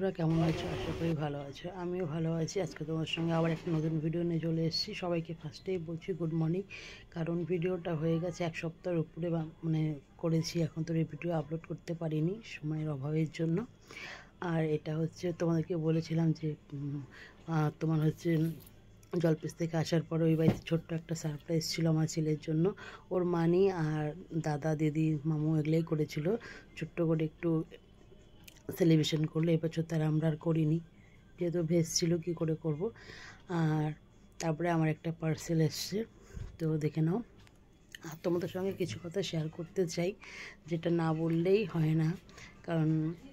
বন্ধুরা কেমন আছো? আশা করি ভালো আছো। আমিও ভালো আছি। আজকে তোমার সঙ্গে আবার একটা নতুন ভিডিও নিয়ে চলে এসেছি। সবাইকে ফার্স্টেই বলছি গুড মর্নিং, কারণ ভিডিওটা হয়ে গেছে এক সপ্তাহের উপরে মানে করেছি, এখন তো এই ভিডিও আপলোড করতে পারিনি সময়ের অভাবের জন্য। আর এটা হচ্ছে তোমাদেরকে বলেছিলাম যে তোমার হচ্ছে জলপেশ থেকে আসার পর ওই বাড়িতে ছোট্ট একটা সারপ্রাইজ ছিল আমার ছেলের জন্য। ওর মানি আর দাদা দিদি মামু এগুলোই করেছিল, ছোট্ট করে একটু সেলিব্রেশন করলো। এবছর তার আমরা আর করিনি, যেহেতু ভেজ ছিল কী করে করব। আর তারপরে আমার একটা পার্সেল এসছে, তো দেখে নাও। আর তোমাদের সঙ্গে কিছু কথা শেয়ার করতে চাই, যেটা না বললেই হয় না, কারণ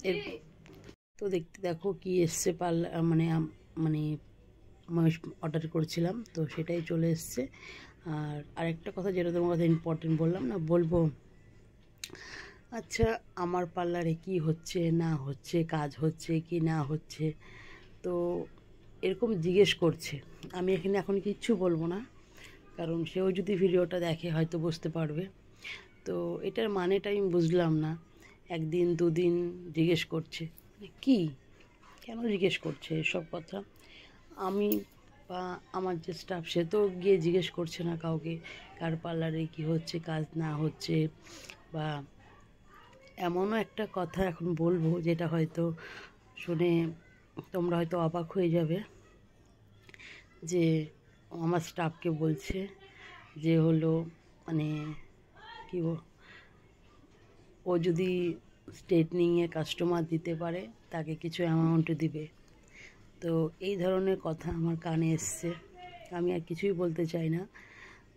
এর তো দেখো কি এসছে। মানে মানে অর্ডার করেছিলাম, তো সেটাই চলে এসছে। আর আরেকটা কথা, যেটা তোমার কথা ইম্পর্টেন্ট বললাম না, বলবো। আচ্ছা, আমার পার্লারে কি হচ্ছে না হচ্ছে, কাজ হচ্ছে কি না হচ্ছে, তো এরকম জিজ্ঞেস করছে। আমি এখানে এখন কিচ্ছু বলবো না, কারণ সেও যদি ভিডিওটা দেখে হয়তো বুঝতে পারবে। তো এটার মানেটা আমি বুঝলাম না। একদিন দুদিন জিজ্ঞেস করছে, কি কেন জিজ্ঞেস করছে এসব কথা? আমি বা আমার যে স্টাফ, সে তো গিয়ে জিজ্ঞেস করছে না কাউকে কার পার্লারে কি হচ্ছে কাজ না হচ্ছে। বা এমনও একটা কথা এখন বলবো, যেটা হয়তো শুনে তোমরা হয়তো অবাক হয়ে যাবে, যে আমার স্টাফকে বলছে যে হলো মানে কি ও যদি স্ট্রেটনিংয়ে কাস্টমার দিতে পারে তাকে কিছু অ্যামাউন্ট দিবে। তো এই ধরনের কথা আমার কানে এসছে। আমি আর কিছুই বলতে চাই না।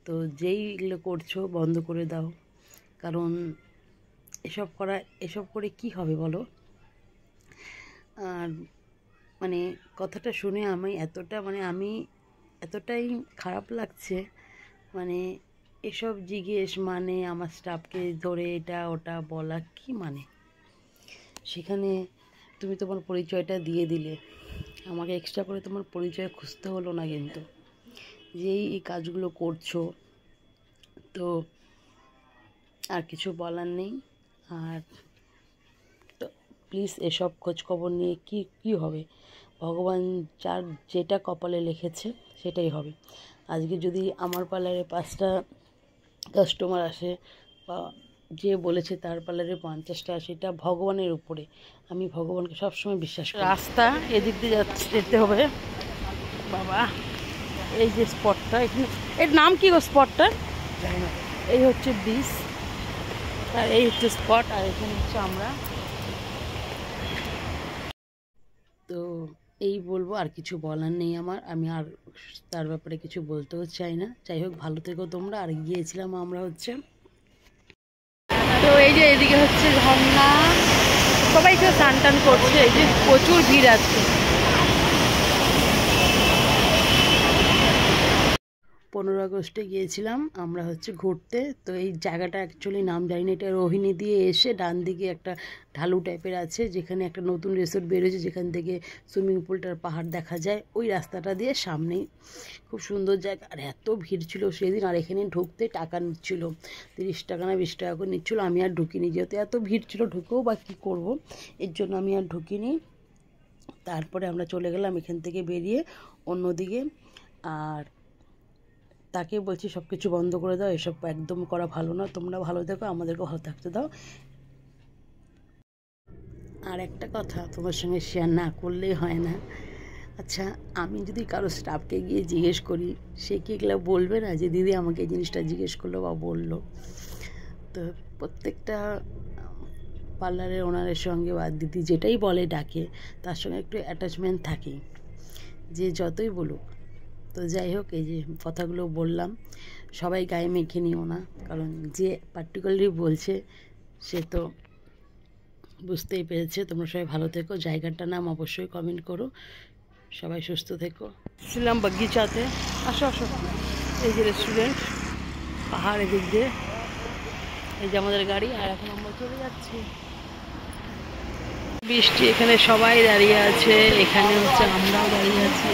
তো যেই এগুলো করছো বন্ধ করে দাও, কারণ এসব করে কি হবে বলো? আর মানে কথাটা শুনে আমি এতটাই খারাপ লাগছে। মানে এসব জিজ্ঞেস মানে আমার স্টাফকে ধরে এটা ওটা বলা কি মানে? সেখানে তুমি তোমার পরিচয়টা দিয়ে দিলে, আমাকে এক্সট্রা করে তোমার পরিচয় খুঁজতে হলো না, কিন্তু যেই এই কাজগুলো করছো, তো আর কিছু বলার নেই। আর তো প্লিজ এসব খোঁজখবর নিয়ে কি হবে? ভগবান যার যেটা কপালে লিখেছে সেটাই হবে। আজকে যদি আমার পার্লারে 5টা কাস্টমার আসে, বা যে বলেছে তার পার্লারে 50টা আসে, এটা ভগবানের উপরে। আমি ভগবানকে সবসময় বিশ্বাস করি। রাস্তা এদিক দিয়ে যেতে হবে বাবা। এই যে স্পটটা, এখানে এর নাম কি গো স্পটটার? এই হচ্ছে ব্রিজ, আর এই হচ্ছে স্পট, আর এখানে হচ্ছে আমরা। তো এই বলবো, আর কিছু বলার নেই আমার। আমি আর তার ব্যাপারে কিছু বলতেও চাই না। যাই হোক, ভালো থেকো তোমরা। আর গিয়েছিলাম আমরা হচ্ছে, তো এই যে এদিকে হচ্ছে ঝর্ণা, সবাই কেউ স্নান টান করছে। এই যে প্রচুর ভিড় আছে। 15 আগস্টে গিয়েছিলাম আমরা হচ্ছে ঘুরতে। তো এই জায়গাটা অ্যাকচুয়ালি নাম জানি না, এটা রোহিণী দিয়ে এসে ডান দিকে একটা ঢালু টাইপের আছে, যেখানে একটা নতুন রিসোর্ট বেরোয়েছে, যেখান থেকে সুইমিং পুলটার পাহাড় দেখা যায়। ওই রাস্তাটা দিয়ে সামনেই, খুব সুন্দর জায়গা। আর এত ভিড় ছিল সেদিন, আর এখানে ঢুকতে টাকা নিচ্ছিল 30 টাকা না 20 টাকা করে নিচ্ছিলো। আমি আর ঢুকিনি, যেহেতু এত ভিড় ছিল, ঢুকেও বা কী করবো, এর জন্য আমি আর ঢুকিনি। তারপরে আমরা চলে গেলাম এখান থেকে বেরিয়ে অন্যদিকে। আর তাকে বলছি সব কিছু বন্ধ করে দাও, এসব একদম করা ভালো না। তোমরা ভালো থেকো, আমাদেরকে ভালো থাকতে দাও। আর একটা কথা তোমার সঙ্গে শেয়ার না করলেই হয় না। আচ্ছা, আমি যদি কারো স্টাফকে গিয়ে জিজ্ঞেস করি, সে কি এগুলো বলবে না যে দিদি আমাকে এই জিনিসটা জিজ্ঞেস করলো বা বললো? তো প্রত্যেকটা পার্লারের ওনারের সঙ্গে বা দিদি যেটাই বলে ডাকে, তার সঙ্গে একটু অ্যাটাচমেন্ট থাকেই, যে যতই বলুক। তো যাই হোক, এই যে কথাগুলো বললাম, সবাই গায়ে মেখে নিও না, কারণ যে পার্টিকুলারলি বলছে সে তো বুঝতেই পেরেছে। তোমরা সবাই ভালো থেকো। জায়গাটার নাম অবশ্যই কমেন্ট করো। সবাই সুস্থ থেকো। ছিলাম বাগিচাতে। আসো আসো, এই যে রেস্টুরেন্ট, পাহাড় এদিক দিয়ে, এই যে আমাদের গাড়ি। আর এখন আমরা চলে যাচ্ছি। বৃষ্টি, এখানে সবাই দাঁড়িয়ে আছে, এখানে হচ্ছে আমরাও দাঁড়িয়ে আছি।